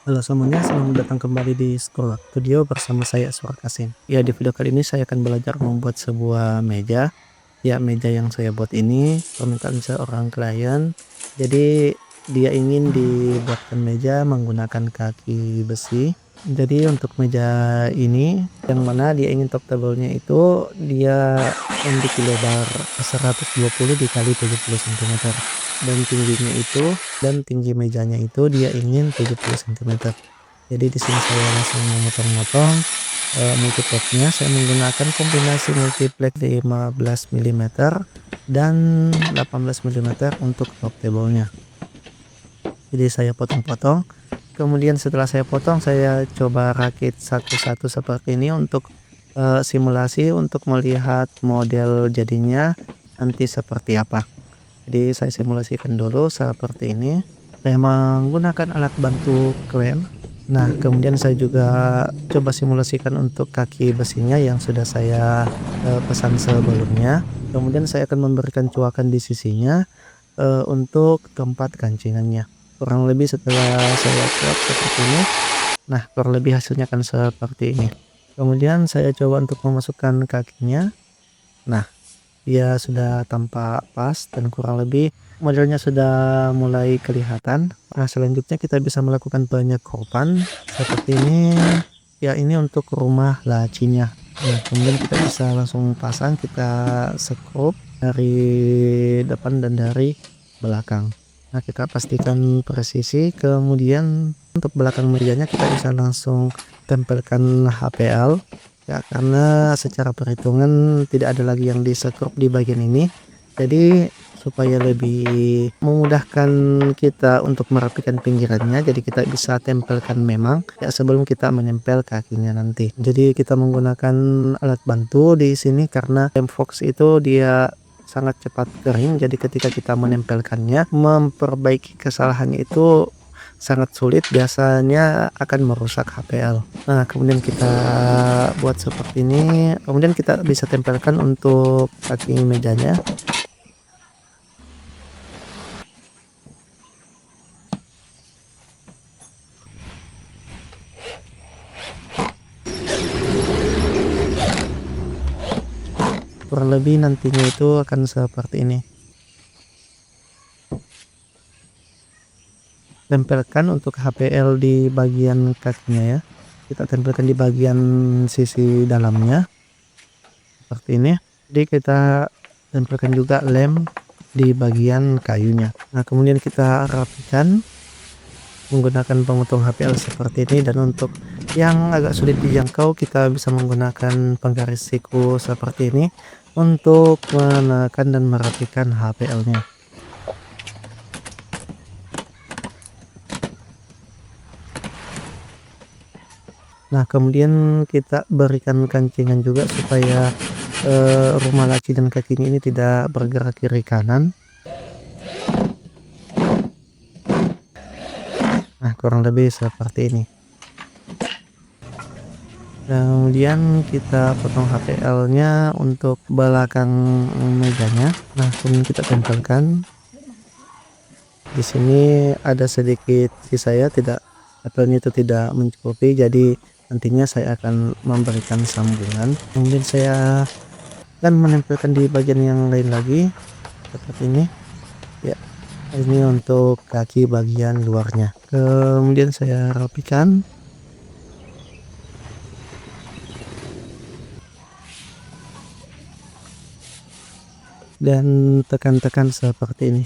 Halo semuanya, selamat datang kembali di School Studio bersama saya Surat Kasim. Ya, di video kali ini saya akan belajar membuat sebuah meja. Ya, meja yang saya buat ini permintaan seorang klien. Jadi, dia ingin dibuatkan meja menggunakan kaki besi. Jadi, untuk meja ini, yang mana dia ingin top table-nya itu dia memiliki lebar 120 dikali 70 cm. Dan tinggi mejanya itu dia ingin 70 cm. Jadi di sini saya langsung memotong-motong multiplexnya. Saya menggunakan kombinasi multiplex 15 mm dan 18 mm untuk top table-nya. Jadi saya potong-potong. Kemudian setelah saya potong, saya coba rakit satu-satu seperti ini untuk simulasi untuk melihat model jadinya nanti seperti apa. Jadi saya simulasikan dulu seperti ini. Saya menggunakan alat bantu klem. Nah, kemudian saya juga coba simulasikan untuk kaki besinya yang sudah saya pesan sebelumnya. Kemudian saya akan memberikan cuakan di sisinya untuk tempat gancingannya. Kurang lebih setelah saya buat seperti ini. Nah, kurang lebih hasilnya akan seperti ini. Kemudian saya coba untuk memasukkan kakinya. Nah, dia sudah tampak pas dan kurang lebih modelnya sudah mulai kelihatan. Nah, selanjutnya kita bisa melakukan penyekrupan seperti ini. Ya, ini untuk rumah lacinya. Nah, kemudian kita bisa langsung pasang, kita sekrup dari depan dan dari belakang. Nah, kita pastikan presisi. Kemudian untuk belakang mejanya kita bisa langsung tempelkan HPL. Ya, karena secara perhitungan tidak ada lagi yang disekrup di bagian ini. Jadi supaya lebih memudahkan kita untuk merapikan pinggirannya, jadi kita bisa tempelkan memang ya sebelum kita menempel kakinya nanti. Jadi kita menggunakan alat bantu di sini karena Temfox itu dia sangat cepat kering. Jadi ketika kita menempelkannya, memperbaiki kesalahannya itu sangat sulit, biasanya akan merusak HPL. Nah, kemudian kita buat seperti ini, kemudian kita bisa tempelkan untuk kaki mejanya. Kurang lebih nantinya itu akan seperti ini. Tempelkan untuk HPL di bagian kakinya ya. Kita tempelkan di bagian sisi dalamnya seperti ini. Jadi kita tempelkan juga lem di bagian kayunya. Nah, kemudian kita rapikan menggunakan pemotong HPL seperti ini, dan untuk yang agak sulit dijangkau kita bisa menggunakan penggaris siku seperti ini untuk menekan dan merapikan HPL-nya. Nah, kemudian kita berikan kancingan juga supaya rumah laci dan kakinya ini tidak bergerak kiri kanan. Nah, kurang lebih seperti ini. Kemudian kita potong HPL-nya untuk belakang mejanya. Nah, kemudian kita tempelkan. Di sini ada sedikit sisa ya, tidak, HPL-nya itu tidak mencukupi, jadi nantinya saya akan memberikan sambungan. Kemudian saya akan menempelkan di bagian yang lain lagi seperti ini. Ya, ini untuk kaki bagian luarnya. Kemudian saya rapikan. Dan tekan-tekan seperti ini.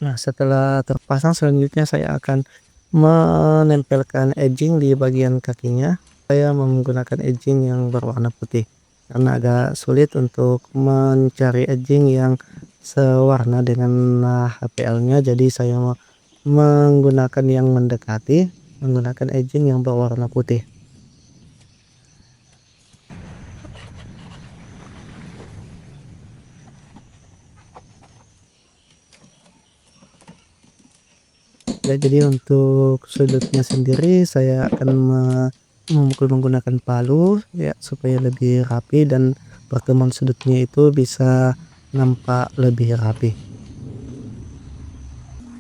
Nah, setelah terpasang selanjutnya saya akan menempelkan edging di bagian kakinya. Saya menggunakan edging yang berwarna putih karena agak sulit untuk mencari edging yang sewarna dengan HPL-nya. Jadi saya menggunakan yang mendekati, menggunakan edging yang berwarna putih. Ya, jadi untuk sudutnya sendiri saya akan memukul menggunakan palu ya supaya lebih rapi dan pertemuan sudutnya itu bisa nampak lebih rapi.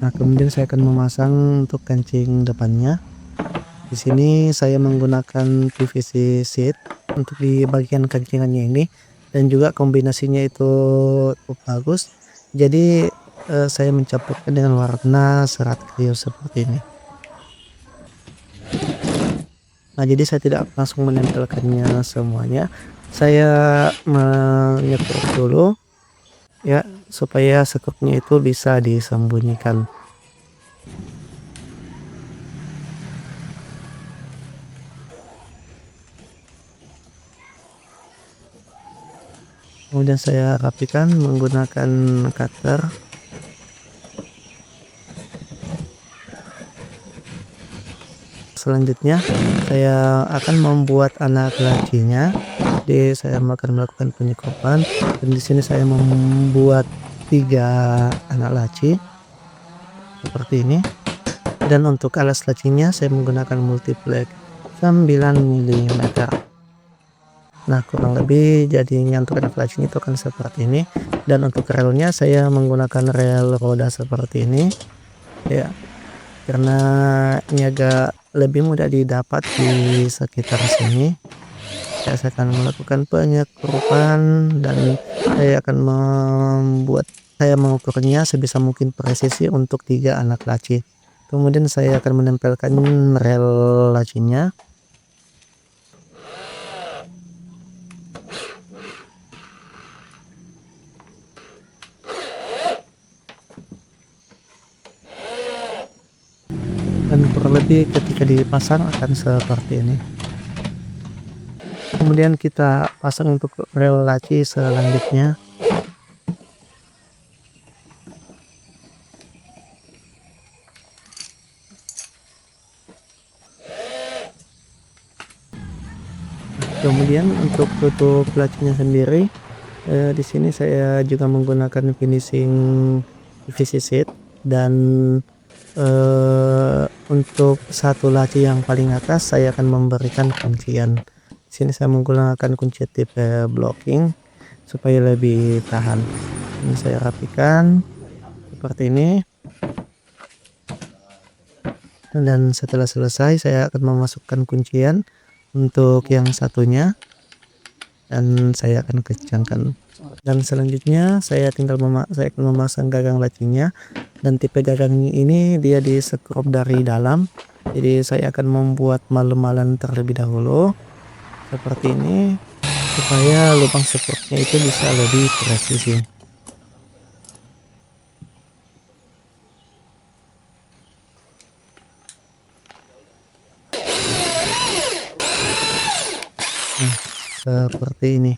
Nah, kemudian saya akan memasang untuk kancing depannya. Di sini saya menggunakan PVC sheet untuk di bagian kancingannya ini, dan juga kombinasinya itu cukup bagus. Jadi saya mencampurkan dengan warna serat kayu seperti ini. Nah, jadi saya tidak langsung menempelkannya semuanya. Saya menyetrum dulu ya, supaya sekupnya itu bisa disembunyikan. Kemudian saya rapikan menggunakan cutter. Selanjutnya saya akan membuat anak lacinya. Jadi saya akan melakukan penyukupan, dan di sini saya membuat 3 anak laci seperti ini. Dan untuk alas lacinya saya menggunakan multiplex 9 mm. Nah, kurang lebih jadinya untuk anak lacinya itu akan seperti ini. Dan untuk relnya saya menggunakan rel roda seperti ini ya, karena ini agak lebih mudah didapat di sekitar sini. Saya akan melakukan penyekrupan, dan saya mengukurnya sebisa mungkin presisi untuk 3 anak laci. Kemudian saya akan menempelkan rel lacinya. Dan kurang lebih ketika dipasang akan seperti ini. Kemudian kita pasang untuk rel laci selanjutnya. Kemudian untuk tutup lacinya sendiri, di sini saya juga menggunakan finishing PVC sheet, dan untuk satu laci yang paling atas saya akan memberikan kuncian. Di sini saya menggunakan kunci tipe blocking supaya lebih tahan. Ini saya rapikan seperti ini, dan setelah selesai saya akan memasukkan kuncian untuk yang satunya, dan saya akan kencangkan. Dan selanjutnya saya akan memasang gagang lacinya, dan tipe gagang ini dia di sekrup dari dalam. Jadi saya akan membuat malem-malan terlebih dahulu seperti ini, supaya lubang sekrupnya itu bisa lebih presisi. Nah, seperti ini.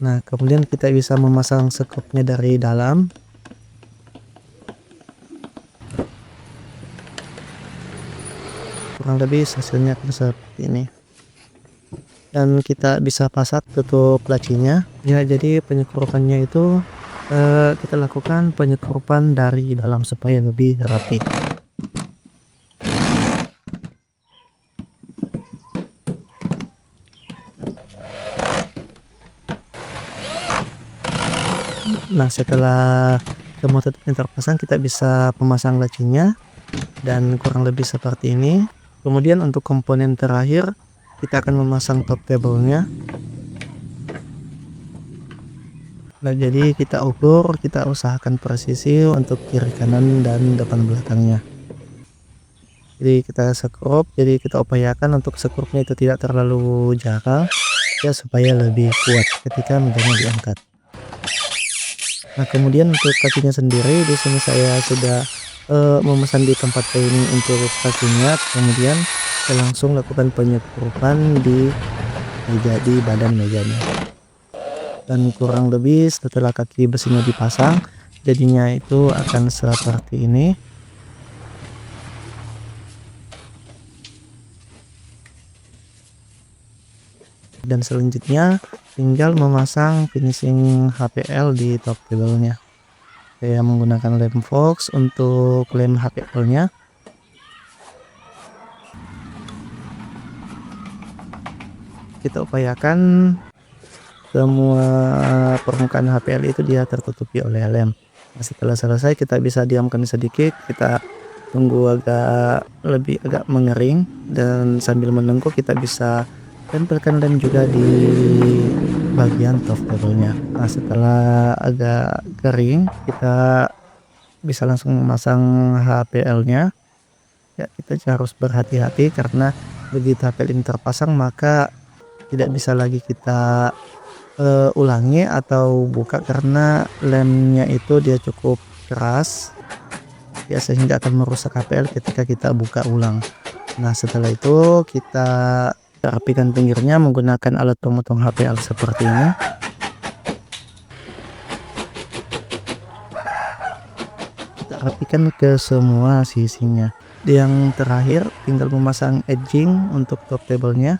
Nah, kemudian kita bisa memasang sekrupnya dari dalam. Kurang lebih hasilnya akan seperti ini. Dan kita bisa pasang tutup lacinya. Ya, jadi penyekrupannya itu kita lakukan penyekrupan dari dalam supaya lebih rapi. Nah, setelah semua tutupnya terpasang, kita bisa memasang lacinya, dan kurang lebih seperti ini. Kemudian untuk komponen terakhir, kita akan memasang top tablenya. Nah, jadi kita ukur, kita usahakan presisi untuk kiri kanan dan depan belakangnya. Jadi kita sekrup, jadi kita upayakan untuk sekrupnya itu tidak terlalu jarak ya, supaya lebih kuat ketika medangnya diangkat. Nah, kemudian untuk kakinya sendiri di sini saya sudah memesan di tempat cleaning untuk kakinya. Kemudian saya langsung lakukan penyekrupan di badan mejanya. Dan kurang lebih setelah kaki besinya dipasang, jadinya itu akan seperti ini. Dan selanjutnya tinggal memasang finishing HPL di top tablenya. Saya menggunakan lem Fox untuk lem HPL-nya. Kita upayakan semua permukaan HPL itu dia tertutupi oleh lem. Nah, setelah selesai kita bisa diamkan sedikit, kita tunggu agak mengering, dan sambil menunggu kita bisa tempelkan lem juga di bagian top table-nya. Nah, setelah agak kering kita bisa langsung memasang HPL-nya. Ya, kita harus berhati-hati karena begitu HPL ini terpasang maka tidak bisa lagi kita ulangi atau buka karena lemnya itu dia cukup keras ya, sehingga akan merusak HPL ketika kita buka ulang. Nah, setelah itu kita rapikan pinggirnya menggunakan alat pemotong HPL seperti ini. Kita rapikan ke semua sisinya. Yang terakhir tinggal memasang edging untuk top table-nya.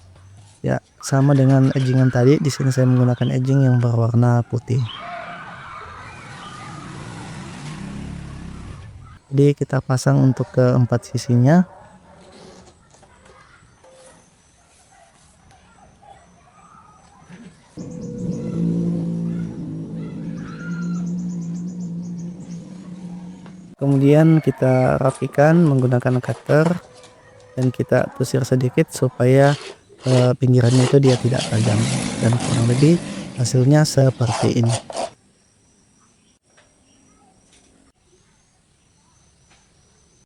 Ya, sama dengan edgingan tadi, di sini saya menggunakan edging yang berwarna putih. Jadi kita pasang untuk keempat sisinya. Kemudian kita rapikan menggunakan cutter dan kita tusir sedikit supaya pinggirannya itu dia tidak tajam, dan kurang lebih hasilnya seperti ini.